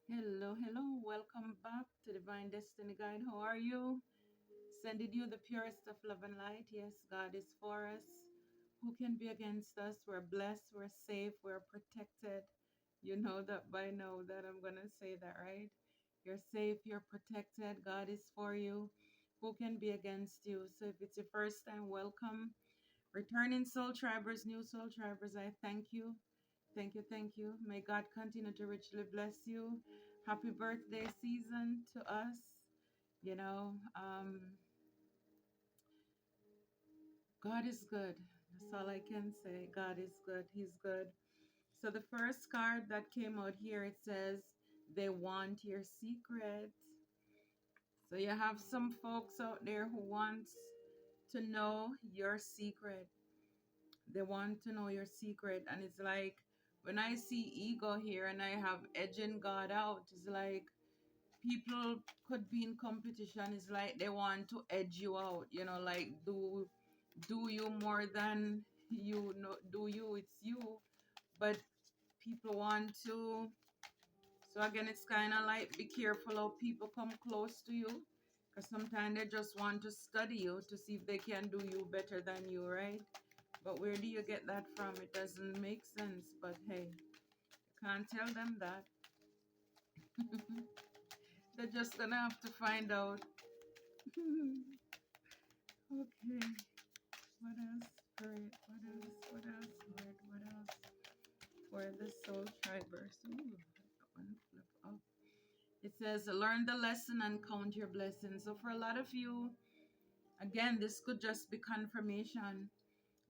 Hello, hello. Welcome back to Divine Destiny Guide. How are you? Sending you the purest of love and light. Yes, God is for us. Who can be against us? We're blessed, we're safe, we're protected. You know that by now that I'm going to say that, right? You're safe, you're protected. God is for you. Who can be against you? So if it's your first time, welcome. Returning soul tribers, new soul tribers, I thank you. Thank you, thank you. May God continue to richly bless you. Happy birthday season to us. You know, God is good. That's all I can say. God is good. He's good. So the first card that came out here, it says, they want your secret. So you have some folks out there who wants to know your secret. They want to know your secret. And it's like when I see ego here and I have edging God out, it's like people could be in competition. It's like they want to edge you out, like do you more than you know, do you, it's you. But people want to, so again, it's kind of like be careful how people come close to you, because sometimes they just want to study you to see if they can do you better than you, right? But where do you get that from? It doesn't make sense. But hey, you can't tell them that. They're just gonna have to find out. Okay. What else? Spirit. What else? What else? Lord. What else? For the soul tribers. Ooh, that one flip up. It says, learn the lesson and count your blessings. So for a lot of you, again, this could just be confirmation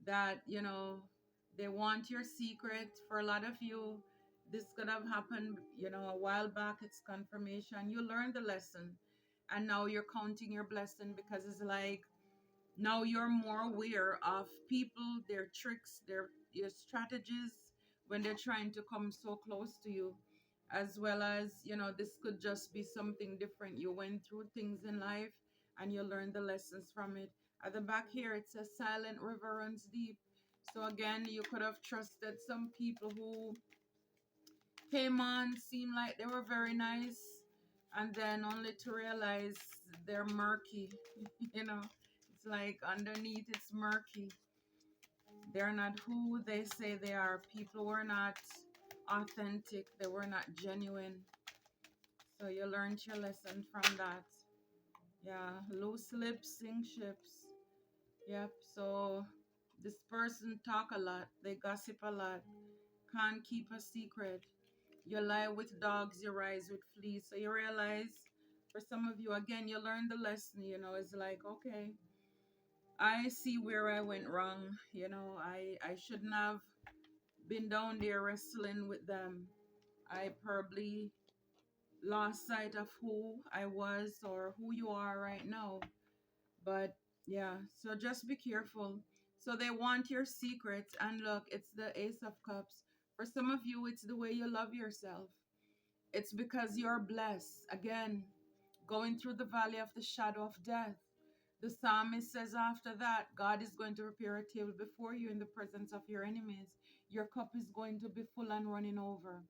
that, they want your secret. For a lot of you, this could have happened, a while back. It's confirmation. You learned the lesson and now you're counting your blessing, because it's like now you're more aware of people, their tricks, their your strategies when they're trying to come so close to you. As well as, this could just be something different. You went through things in life and you learned the lessons from it. At the back here, it says silent river runs deep. So again, you could have trusted some people who came on, seemed like they were very nice, and then only to realize they're murky. you know, it's like underneath it's murky. They're not who they say they are. People were not authentic, they were not genuine. So you learned your lesson from that. Yeah, loose lips sink ships. Yep. So this person talk a lot, they gossip a lot, can't keep a secret. You lie with dogs, you rise with fleas. So you realize, for some of you, again, you learn the lesson. It's like, okay, I see where I went wrong. I shouldn't have been down there wrestling with them. I probably lost sight of who I was or who you are right now. But yeah, so just be careful. So they want your secrets. And look, it's the Ace of Cups. For some of you, it's the way you love yourself. It's because you're blessed. Again, going through the valley of the shadow of death. The psalmist says after that, God is going to prepare a table before you in the presence of your enemies. Your cup is going to be full and running over.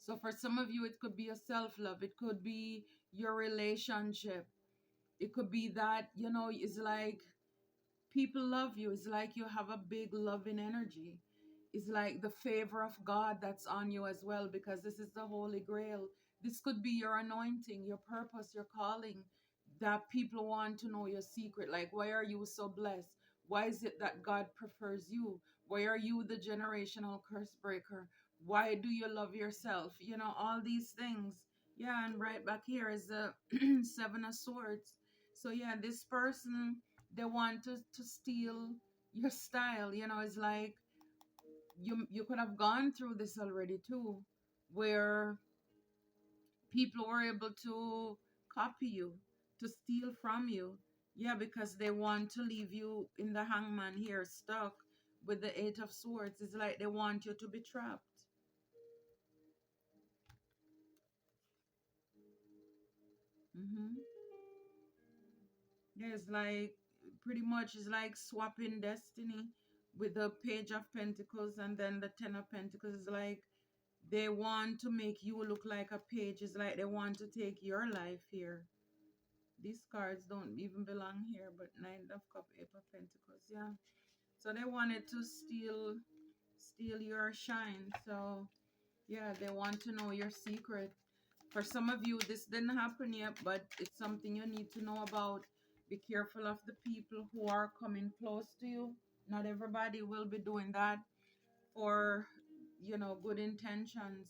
So for some of you, it could be a self-love. It could be your relationship. It could be that, it's like people love you. It's like you have a big loving energy. It's like the favor of God that's on you as well, because this is the Holy Grail. This could be your anointing, your purpose, your calling, that people want to know your secret. Like, why are you so blessed? Why is it that God prefers you? Why are you the generational curse breaker? Why do you love yourself? All these things. Yeah, and right back here is the Seven of Swords. So, yeah, this person, they want to steal your style. It's like you could have gone through this already too, where people were able to copy you, to steal from you. Yeah, because they want to leave you in the hangman here, stuck with the Eight of Swords. It's like they want you to be trapped. hmm Yeah, it's like pretty much it's like swapping destiny with the Page of Pentacles and then the Ten of Pentacles. It's like They want to make you look like a page. It's like they want to take your life here. These cards don't even belong here, but Nine of Cup, Eight of Pentacles, yeah. So they wanted to steal your shine. So yeah, they want to know your secret. For some of you, this didn't happen yet, but it's something you need to know about. Be careful of the people who are coming close to you. Not everybody will be doing that for, good intentions.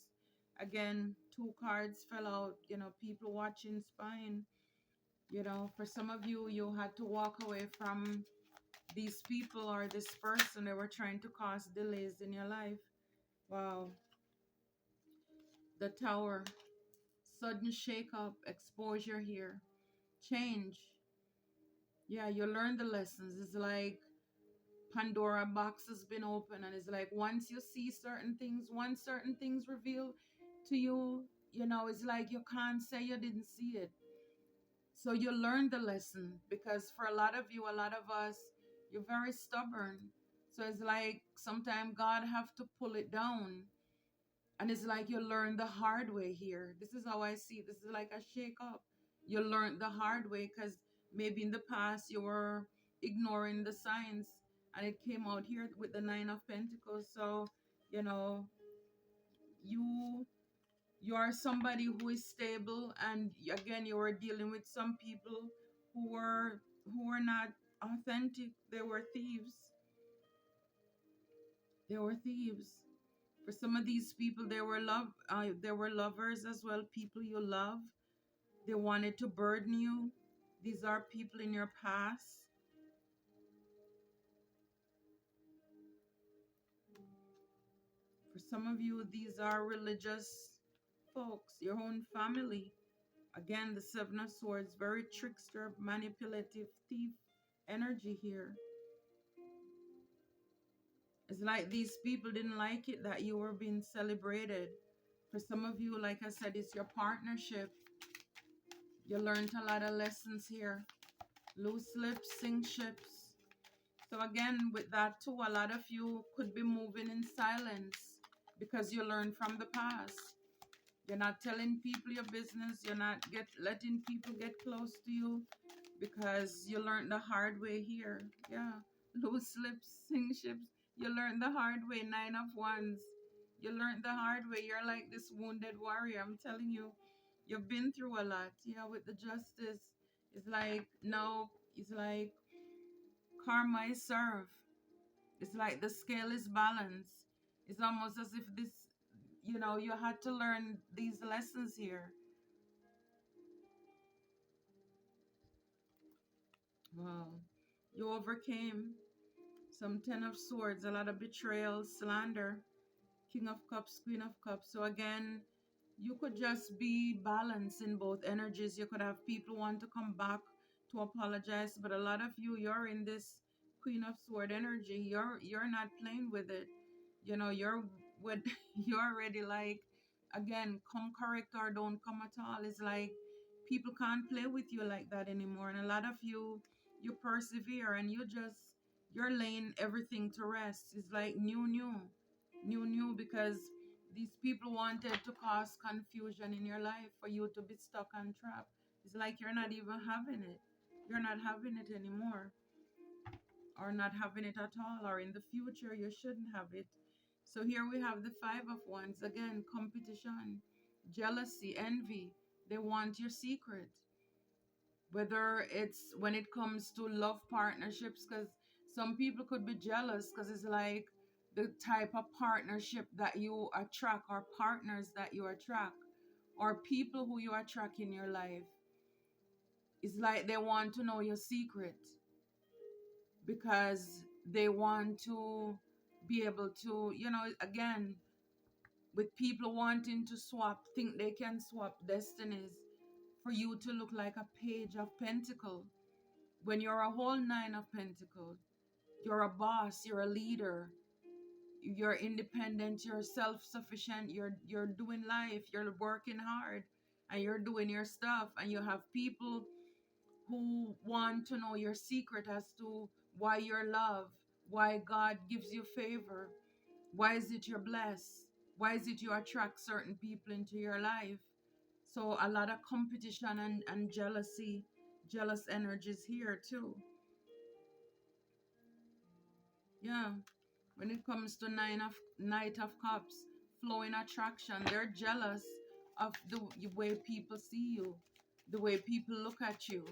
Again, two cards fell out, people watching, spying. For some of you, you had to walk away from these people or this person that were trying to cause delays in your life. Wow. The Tower. Sudden shake up, exposure here. Change. Yeah, you learn the lessons. It's like Pandora box has been open, and it's like once you see certain things, once certain things reveal to you, it's like you can't say you didn't see it. So you learn the lesson, because for a lot of you, a lot of us, you're very stubborn. So it's like sometimes God have to pull it down. And it's like you learn the hard way here. This is how I see it. This is like a shake up. You learned the hard way because maybe in the past you were ignoring the signs, and it came out here with the Nine of Pentacles. So, you know, you you are somebody who is stable, and again you were dealing with some people who were not authentic. They were thieves. They were thieves. For some of these people, they were lovers as well, people you love. They wanted to burden you. These are people in your past. For some of you, these are religious folks, your own family. Again, the Seven of Swords, very trickster, manipulative, thief energy here. It's like these people didn't like it that you were being celebrated. For some of you, like I said, it's your partnership. You learned a lot of lessons here. Loose lips, sink ships. So again, with that too, a lot of you could be moving in silence because you learned from the past. You're not telling people your business. You're not letting people get close to you because you learned the hard way here. Yeah. Loose lips, sink ships. You learned the hard way. Nine of Wands. You learned the hard way. You're like this wounded warrior. I'm telling you, you've been through a lot. Yeah, with the Justice. It's like, no, it's like karma is served. It's like the scale is balanced. It's almost as if this, you had to learn these lessons here. Wow. You overcame some Ten of Swords, a lot of betrayal, slander, King of Cups, Queen of Cups. So again, you could just be balanced in both energies. You could have people want to come back to apologize, but a lot of you, you're in this Queen of Sword energy. You're not playing with it. You're with you're already like, again, come correct or don't come at all. It's like people can't play with you like that anymore. And a lot of you persevere, and you're laying everything to rest. It's like new, because these people wanted to cause confusion in your life for you to be stuck and trapped. It's like you're not even having it. You're not having it anymore, or not having it at all, or in the future you shouldn't have it. So here we have the Five of Wands. Again, competition, jealousy, envy. They want your secret. Whether it's when it comes to love partnerships, because some people could be jealous because it's like the type of partnership that you attract, or partners that you attract, or people who you attract in your life. It's like they want to know your secret because they want to be able to, again, with people wanting to think they can swap destinies for you to look like a Page of Pentacles. When you're a whole Nine of Pentacles, you're a boss, you're a leader, you're independent, you're self-sufficient, you're doing life, you're working hard, and you're doing your stuff, and you have people who want to know your secret as to why you're loved, why God gives you favor, why is it you're blessed. Why is it you attract certain people into your life? So a lot of competition and jealousy, jealous energies here too. Yeah. When it comes to Knight of Cups, flowing attraction, they're jealous of the way people see you, the way people look at you.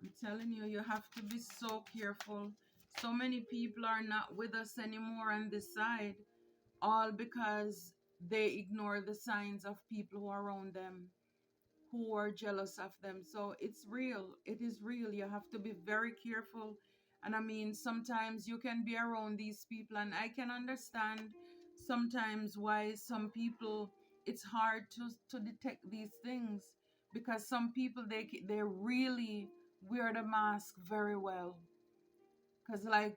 I'm telling you, you have to be so careful. So many people are not with us anymore on this side, all because they ignore the signs of people who are around them, who are jealous of them. So it's real. It is real. You have to be very careful. And I mean, sometimes you can be around these people, and I can understand sometimes why some people, it's hard to detect these things, because some people, they really wear the mask very well. Because, like,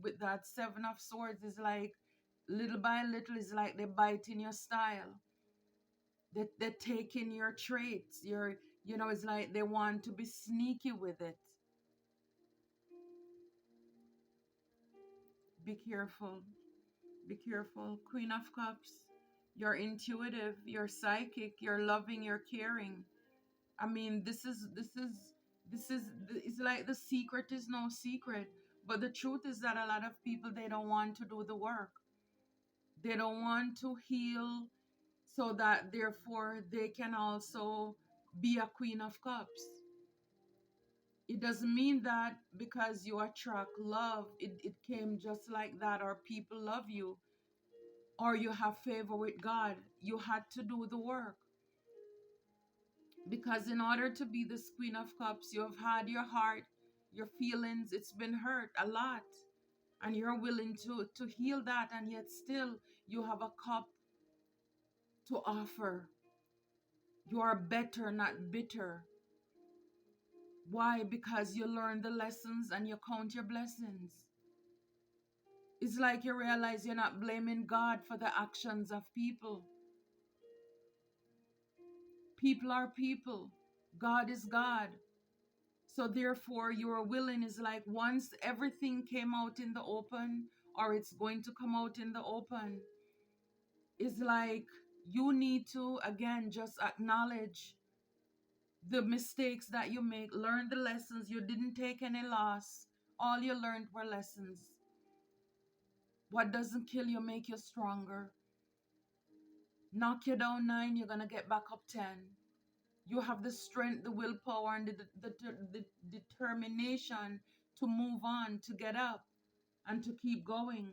with that Seven of Swords, is like little by little, is like they bite in your style, they're taking your traits, it's like they want to be sneaky with it. Be careful. Be careful. Queen of Cups. You're intuitive, you're psychic, you're loving, you're caring. I mean, this is it's like the secret is no secret. But the truth is that a lot of people, they don't want to do the work. They don't want to heal, so that therefore they can also be a Queen of Cups. It doesn't mean that because you attract love, it came just like that, or people love you, or you have favor with God. You had to do the work. Because in order to be this Queen of Cups, you have had your heart, your feelings, it's been hurt a lot. And you're willing to heal that, and yet still you have a cup to offer. You are better, not bitter. Why? Because you learn the lessons and you count your blessings. It's like you realize you're not blaming God for the actions of people. People are people. God is God. So therefore, your willing is like, once everything came out in the open, or it's going to come out in the open, it's like you need to, again, just acknowledge the mistakes that you make, learn the lessons. You didn't take any loss. All you learned were lessons. What doesn't kill you make you stronger. Knock you down 9, you're going to get back up 10. You have the strength, the willpower, and the determination to move on, to get up, and to keep going.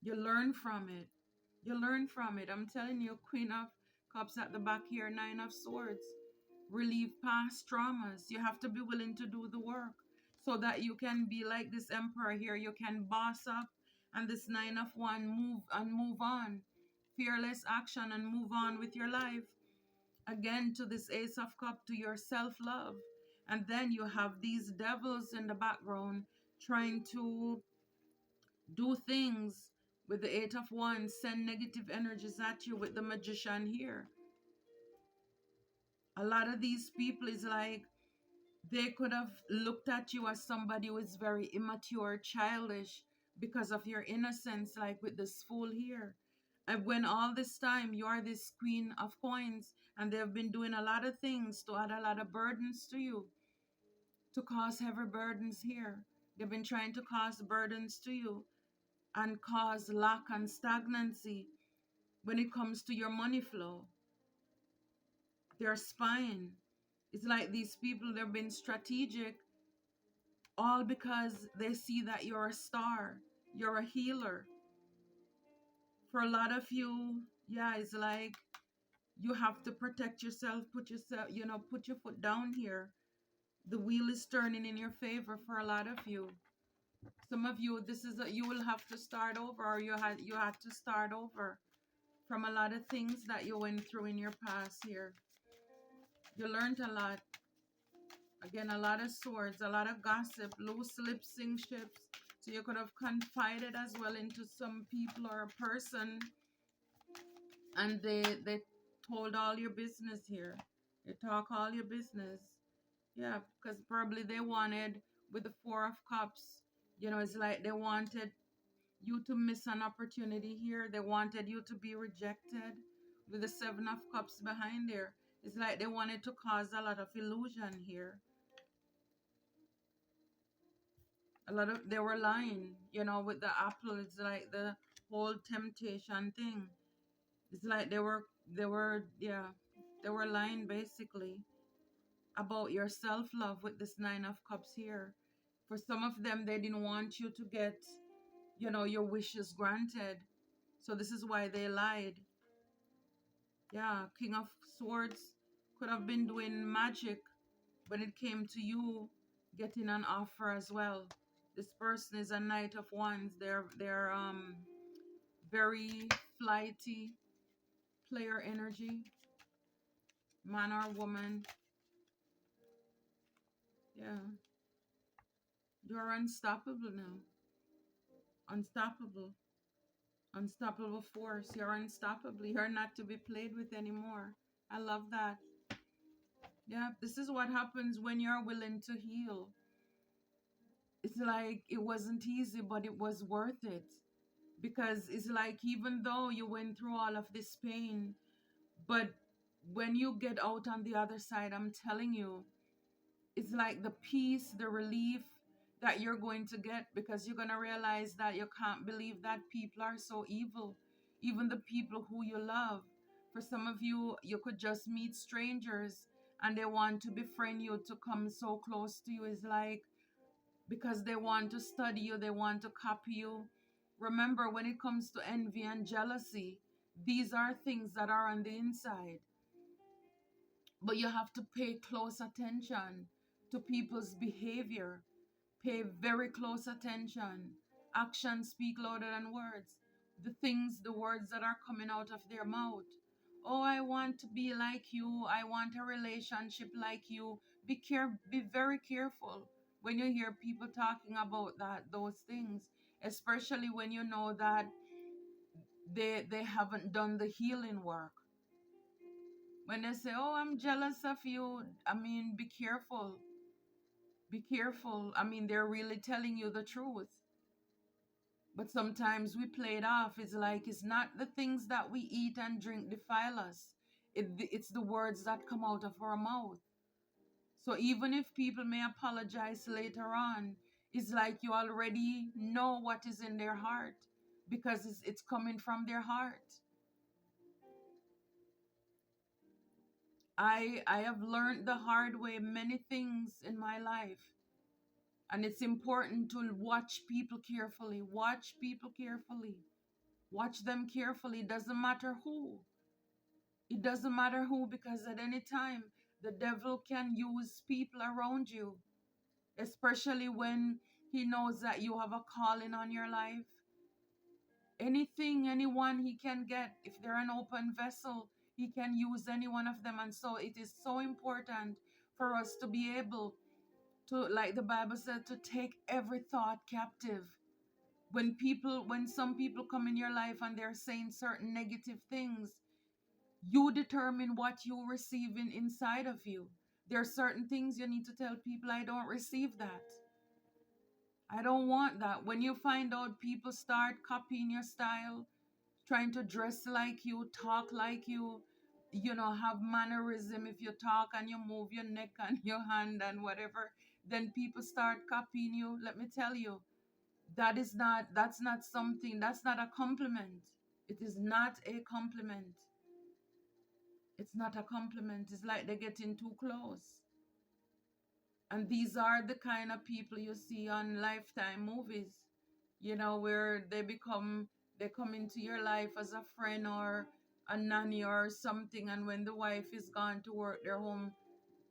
You learn from it. You learn from it. I'm telling you, Queen of Cups at the back here, Nine of Swords. Relieve past traumas. You have to be willing to do the work, so that you can be like this Emperor here. You can boss up, and this Nine of Wands, move on. Fearless action, and move on with your life. Again, to this Ace of Cups, to your self-love. And then you have these devils in the background trying to do things with the Eight of Wands, send negative energies at you with the Magician here. A lot of these people is like, they could have looked at you as somebody who is very immature, childish, because of your innocence, like with this Fool here. And when all this time you are this Queen of Coins, and they've been doing a lot of things to add a lot of burdens to you, to cause heavy burdens here. They've been trying to cause burdens to you and cause lack and stagnancy when it comes to your money flow. They're spying. It's like these people, they've been strategic, all because they see that you're a star, you're a healer. For a lot of you, yeah, it's like you have to protect yourself, put your foot down here. The wheel is turning in your favor for a lot of you. Some of you, you will have to start over, or you had to start over from a lot of things that you went through in your past here. You learned a lot. Again, a lot of swords, a lot of gossip, loose lips sink ships. So you could have confided as well into some people or a person, and they told all your business here. They talk all your business. Yeah, because probably they wanted, with the Four of Cups, it's like they wanted you to miss an opportunity here. They wanted you to be rejected. With the Seven of Cups behind there, it's like they wanted to cause a lot of illusion here. A lot of, they were lying, with the apple. It's like the whole temptation thing. It's like yeah, they were lying basically about your self-love with this Nine of Cups here. For some of them, they didn't want you to get, your wishes granted. So this is why they lied. Yeah, King of Swords could have been doing magic when it came to you getting an offer as well. This person is a Knight of Wands. They're very flighty, player energy, man or woman. Yeah, you're unstoppable now. Unstoppable. Unstoppable force. You're unstoppable. You're not to be played with anymore. I love that. Yeah, this is what happens when you're willing to heal. It's like it wasn't easy, but it was worth it. Because it's like even though you went through all of this pain, but when you get out on the other side, I'm telling you, it's like the peace, the relief that you're going to get, because you're going to realize that you can't believe that people are so evil, even the people who you love. For some of you, you could just meet strangers and they want to befriend you, to come so close to you. It's like because they want to study you, they want to copy you. Remember, when it comes to envy and jealousy, these are things that are on the inside. But you have to pay close attention to people's behavior. Pay very close attention. Actions speak louder than words. The words that are coming out of their mouth. Oh, I want to be like you. I want a relationship like you. Be very careful when you hear people talking about those things, especially when you know that they haven't done the healing work. When they say, "Oh, I'm jealous of you," I mean, be careful. Be careful. I mean, they're really telling you the truth. But sometimes we play it off. It's like it's not the things that we eat and drink defile us. It's the words that come out of our mouth. So even if people may apologize later on, it's like you already know what is in their heart, because it's coming from their heart. I have learned the hard way many things in my life. And it's important to watch people carefully. Watch people carefully. Watch them carefully. It doesn't matter who. It doesn't matter who, because at any time, the devil can use people around you, especially when he knows that you have a calling on your life. Anything, anyone he can get, if they're an open vessel, he can use any one of them. And so it is so important for us to be able to, like the Bible said, to take every thought captive. When some people come in your life and they're saying certain negative things, you determine what you receive inside of you. There are certain things you need to tell people, I don't receive that. I don't want that. When you find out people start copying your style, trying to dress like you, talk like you, have mannerism. If you talk and you move your neck and your hand and whatever, then people start copying you. Let me tell you, that's not something, that's not a compliment. It is not a compliment. It's not a compliment. It's like they're getting too close. And these are the kind of people you see on Lifetime movies, where they come into your life as a friend or a nanny or something. And when the wife is gone to work, they're home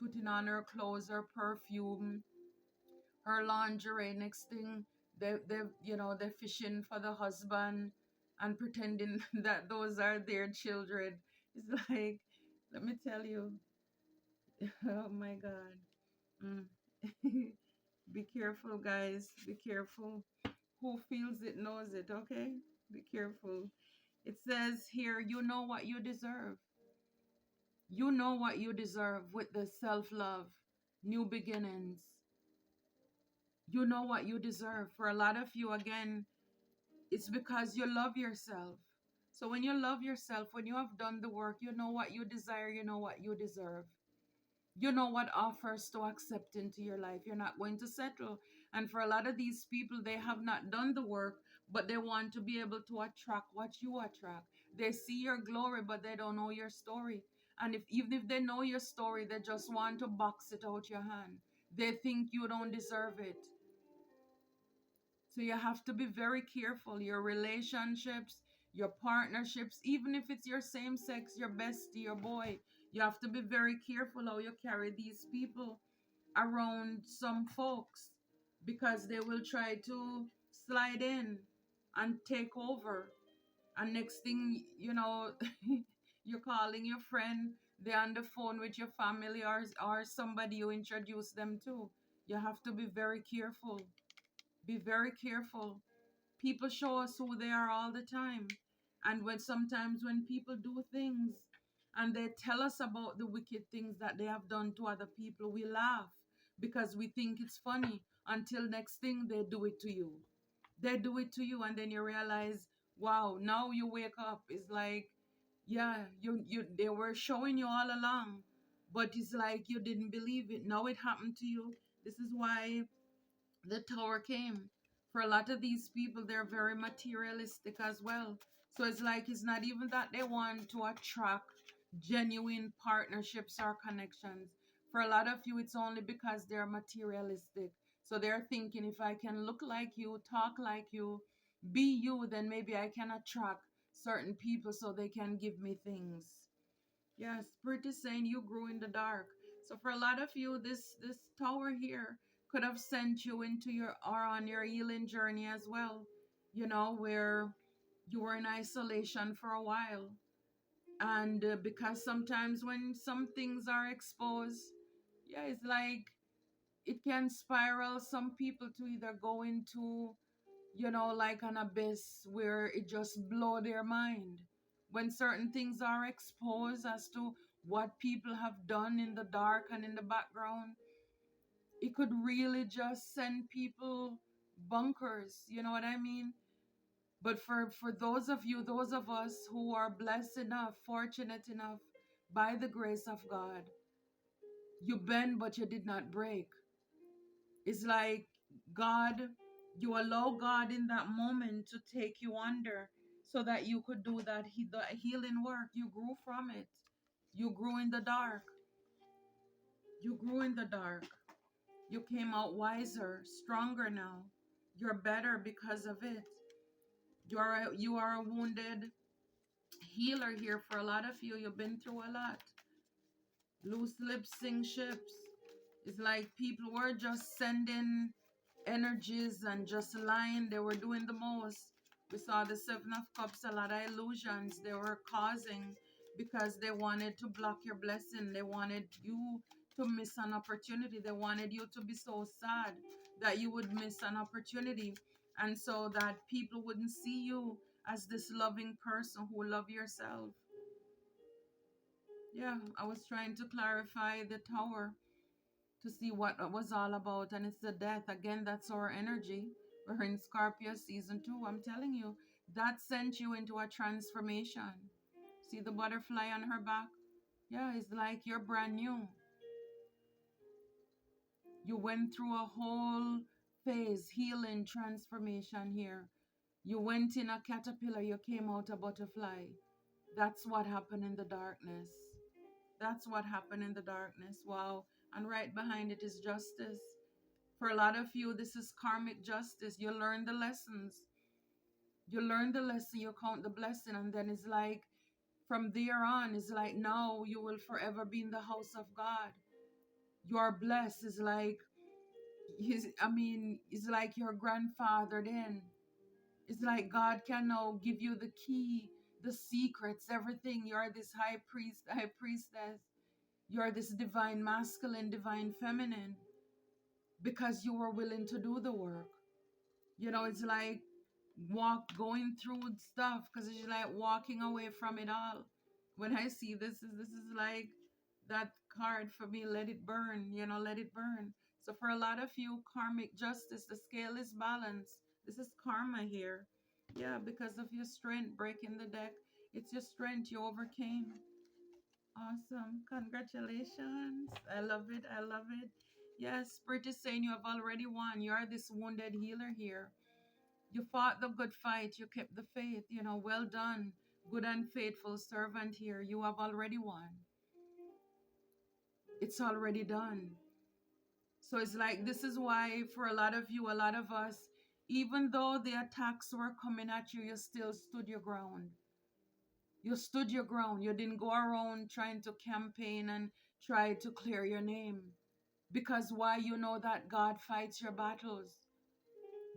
putting on her clothes, her perfume, her lingerie. Next thing, they're fishing for the husband and pretending that those are their children. It's like, let me tell you, oh my God. Mm. Be careful, guys. Be careful. Who feels it knows it, okay? Be careful. It says here, you know what you deserve. You know what you deserve with the self love. new beginnings. You know what you deserve. For a lot of you, again, it's because you love yourself. So when you love yourself, when you have done the work, you know what you desire, you know what you deserve. You know what offers to accept into your life. You're not going to settle. And for a lot of these people, they have not done the work, but they want to be able to attract what you attract. They see your glory, but they don't know your story. And if even if they know your story, they just want to box it out your hand. They think you don't deserve it. So you have to be very careful. Your relationships, your partnerships, even if it's your same sex, your bestie, your boy, you have to be very careful how you carry these people around some folks, because they will try to slide in and take over. And next thing you know, you're calling your friend, they're on the phone with your family, or somebody you introduce them to. You have to be very careful. Be very careful. People show us who they are all the time. And when sometimes when people do things and they tell us about the wicked things that they have done to other people, we laugh because we think it's funny, until next thing they do it to you. They do it to you, and then you realize, wow, now you wake up. It's like, yeah, you they were showing you all along, but it's like you didn't believe it. Now it happened to you. This is why the tower came. For a lot of these people, they're very materialistic as well. So it's like it's not even that they want to attract genuine partnerships or connections. For a lot of you, it's only because they're materialistic. So they're thinking, if I can look like you, talk like you, be you, then maybe I can attract certain people so they can give me things. Yes, pretty saying you grew in the dark. So for a lot of you, this tower here could have sent you into your or on your healing journey as well. You know, where you were in isolation for a while. And because sometimes when some things are exposed, yeah, it's like it can spiral some people to either go into, you know, like an abyss where it just blow their mind. When certain things are exposed as to what people have done in the dark and in the background, it could really just send people bunkers. You know what I mean? But for those of you, those of us who are blessed enough, fortunate enough, by the grace of God, you bend but you did not break. It's like God, you allow God in that moment to take you under so that you could do the healing work. You grew from it. You grew in the dark. You grew in the dark. You came out wiser, stronger now. You're better because of it. You are a wounded healer here. For a lot of you, you've been through a lot. Loose lips sing ships. It's like people were just sending energies and just lying. They were doing the most. We saw the Seven of Cups, a lot of illusions they were causing because they wanted to block your blessing. They wanted you to miss an opportunity. They wanted you to be so sad that you would miss an opportunity. And so that people wouldn't see you as this loving person who love yourself. Yeah, I was trying to clarify the tower to see what it was all about, and it's the death. Again, that's our energy. We're in Scorpio season 2. I'm telling you, that sent you into a transformation. See the butterfly on her back? Yeah, it's like you're brand new. You went through a whole phase, healing, transformation here. You went in a caterpillar, you came out a butterfly. That's what happened in the darkness. That's what happened in the darkness. Wow. And right behind it is justice. For a lot of you, this is karmic justice. You learn the lessons. You learn the lesson, you count the blessing, and then it's like from there on, it's like now you will forever be in the house of God. You are blessed. It's like it's like your grandfather then. It's like God can now give you the key, the secrets, everything. You are this high priest, high priestess. You are this divine masculine, divine feminine, because you were willing to do the work. You know, it's like going through stuff because it's like walking away from it all. When I see this is like that card for me, let it burn, let it burn. So for a lot of you, karmic justice, the scale is balanced. This is karma here. Yeah, because of your strength breaking the deck. It's your strength, you overcame. Awesome. Congratulations. I love it. I love it. Yes, Spirit is saying you have already won. You are this wounded healer here. You fought the good fight. You kept the faith. Well done. Good and faithful servant here. You have already won. It's already done. So it's like, this is why for a lot of you, a lot of us, even though the attacks were coming at you, you still stood your ground. You stood your ground. You didn't go around trying to campaign and try to clear your name. Because why? You know that God fights your battles.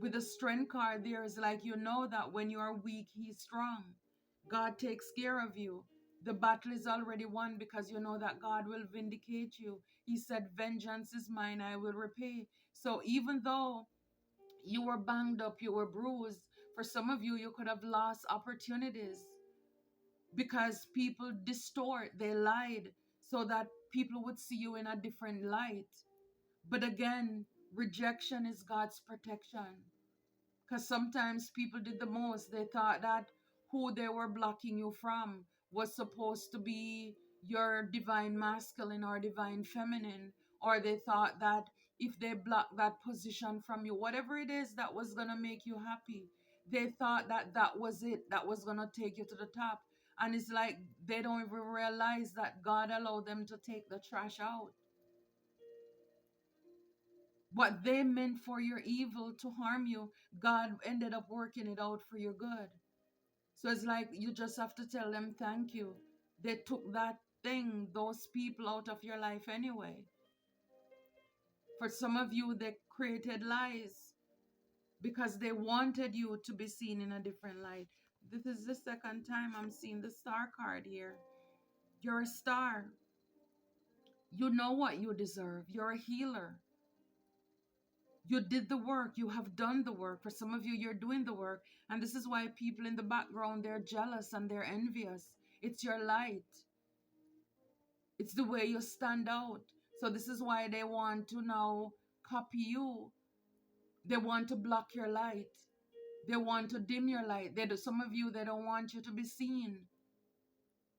With the strength card, there is like, that when you are weak, He's strong. God takes care of you. The battle is already won because you know that God will vindicate you. He said, vengeance is mine, I will repay. So even though you were banged up, you were bruised, for some of you, you could have lost opportunities because people distort, they lied so that people would see you in a different light. But again, rejection is God's protection. Because sometimes people did the most. They thought that who they were blocking you from was supposed to be your divine masculine or divine feminine. Or they thought that if they blocked that position from you, whatever it is that was going to make you happy, they thought that that was it, that was going to take you to the top. And it's like they don't even realize that God allowed them to take the trash out. What they meant for your evil to harm you, God ended up working it out for your good. So it's like you just have to tell them thank you. They took that thing, those people out of your life anyway. For some of you, they created lies because they wanted you to be seen in a different light. This is the second time I'm seeing the star card here. You're a star. You know what you deserve. You're a healer. You did the work. You have done the work. For some of you, you're doing the work. And this is why people in the background, they're jealous and they're envious. It's your light. It's the way you stand out. So this is why they want to now copy you. They want to block your light. They want to dim your light. Some of you, they don't want you to be seen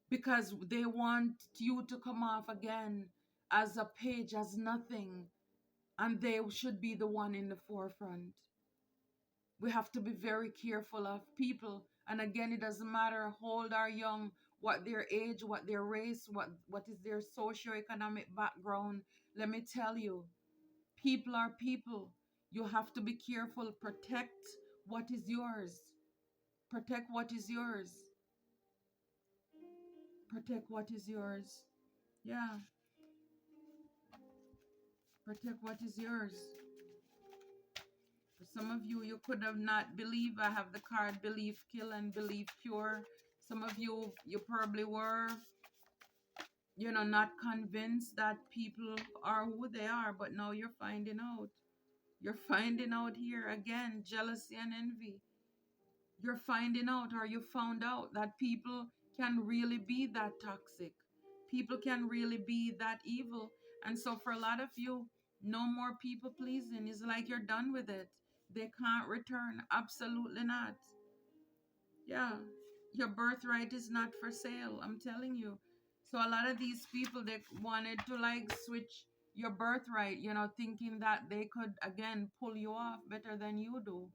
because they want you to come off again as a page, as nothing. And they should be the one in the forefront. We have to be very careful of people. And again, it doesn't matter how old or young, what their age, what their race, what is their socioeconomic background. Let me tell you, people are people. You have to be careful. Protect what is yours. Protect what is yours. Protect what is yours. Yeah. Protect what is yours. For some of you, you could have not believed. I have the card believe kill and believe cure. Some of you, you probably were, not convinced that people are who they are, but now you're finding out. You're finding out here again, jealousy and envy. You're finding out, or you found out, that people can really be that toxic. People can really be that evil. And so for a lot of you, no more people pleasing. It's like you're done with it. They can't return. Absolutely not. Yeah. Your birthright is not for sale. I'm telling you. So a lot of these people, they wanted to like switch your birthright, thinking that they could again pull you off better than you do.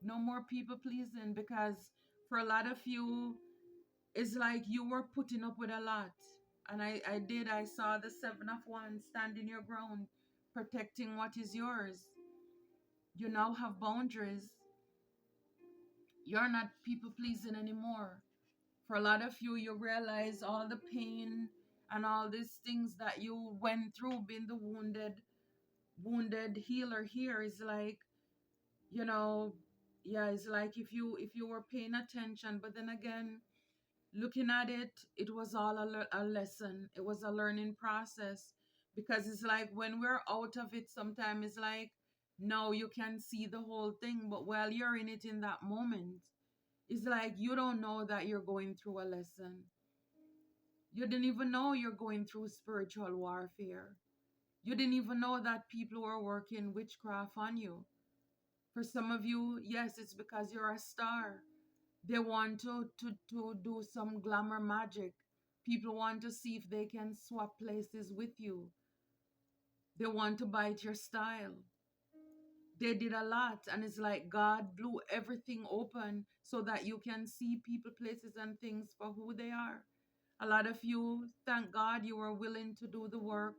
No more people pleasing, because for a lot of you, it's like you were putting up with a lot. And I saw the 7 of Wands standing your ground, protecting what is yours. You now have boundaries. You're not people pleasing anymore. For a lot of you, you realize all the pain and all these things that you went through, being the wounded healer here, is like, yeah, it's like if you were paying attention. But then again, looking at it, it was all a lesson. It was a learning process, because it's like when we're out of it, sometimes it's like, no, you can see the whole thing, but while you're in it in that moment, it's like you don't know that you're going through a lesson. You didn't even know you're going through spiritual warfare. You didn't even know that people were working witchcraft on you. For some of you, yes, it's because you're a star. They want to do some glamour magic. People want to see if they can swap places with you. They want to bite your style. They did a lot, and it's like God blew everything open so that you can see people, places, and things for who they are. A lot of you, thank God, you are willing to do the work,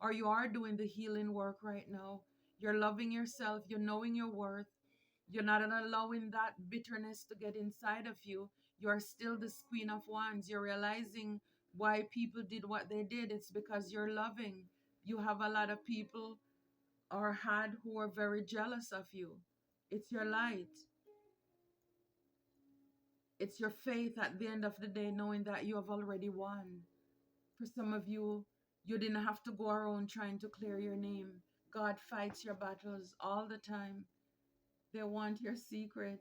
or you are doing the healing work right now. You're loving yourself, you're knowing your worth, you're not allowing that bitterness to get inside of you. You're still this Queen of Wands. You're realizing why people did what they did. It's because you're loving. You have a lot of people or had who are very jealous of you. It's your light. It's your faith at the end of the day, knowing that you have already won. For some of you, you didn't have to go around trying to clear your name. God fights your battles all the time. They want your secret.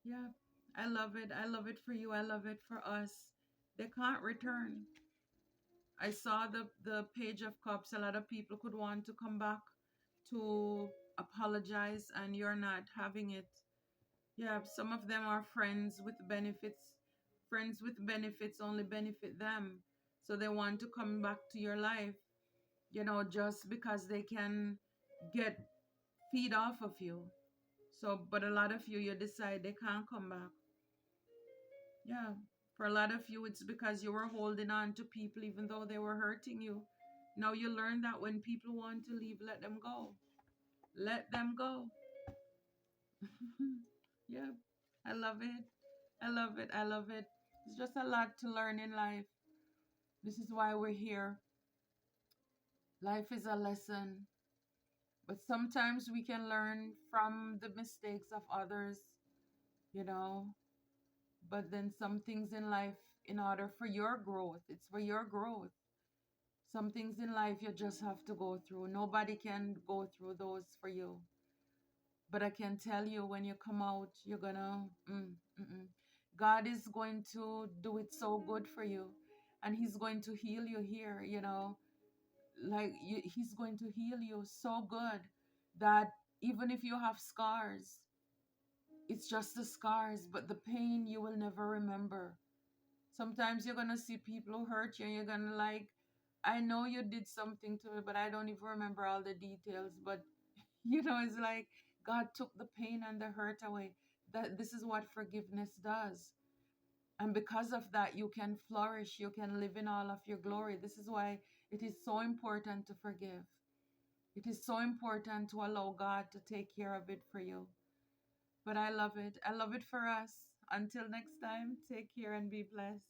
Yeah, I love it. I love it for you. I love it for us. They can't return. I saw the Page of Cups. A lot of people could want to come back to apologize, and you're not having it. Yeah, some of them are friends with benefits. Friends with benefits only benefit them. So they want to come back to your life, just because they can get feed off of you. So, but a lot of you, you decide they can't come back. Yeah. For a lot of you, it's because you were holding on to people even though they were hurting you. Now you learn that when people want to leave, let them go. Let them go. Yeah. I love it. I love it. I love it. It's just a lot to learn in life. This is why we're here. Life is a lesson. But sometimes we can learn from the mistakes of others, you know. But then some things in life, in order for your growth, it's for your growth. Some things in life you just have to go through. Nobody can go through those for you. But I can tell you, when you come out, you're gonna, God is going to do it so good for you. And He's going to heal you here, like He's going to heal you so good that even if you have scars, it's just the scars, but the pain you will never remember. Sometimes you're gonna see people who hurt you, and you're gonna like, I know you did something to me, but I don't even remember all the details. But it's like God took the pain and the hurt away. That this is what forgiveness does. And because of that, you can flourish, you can live in all of your glory. This is why it is so important to forgive. It is so important to allow God to take care of it for you. But I love it. I love it for us. Until next time, take care and be blessed.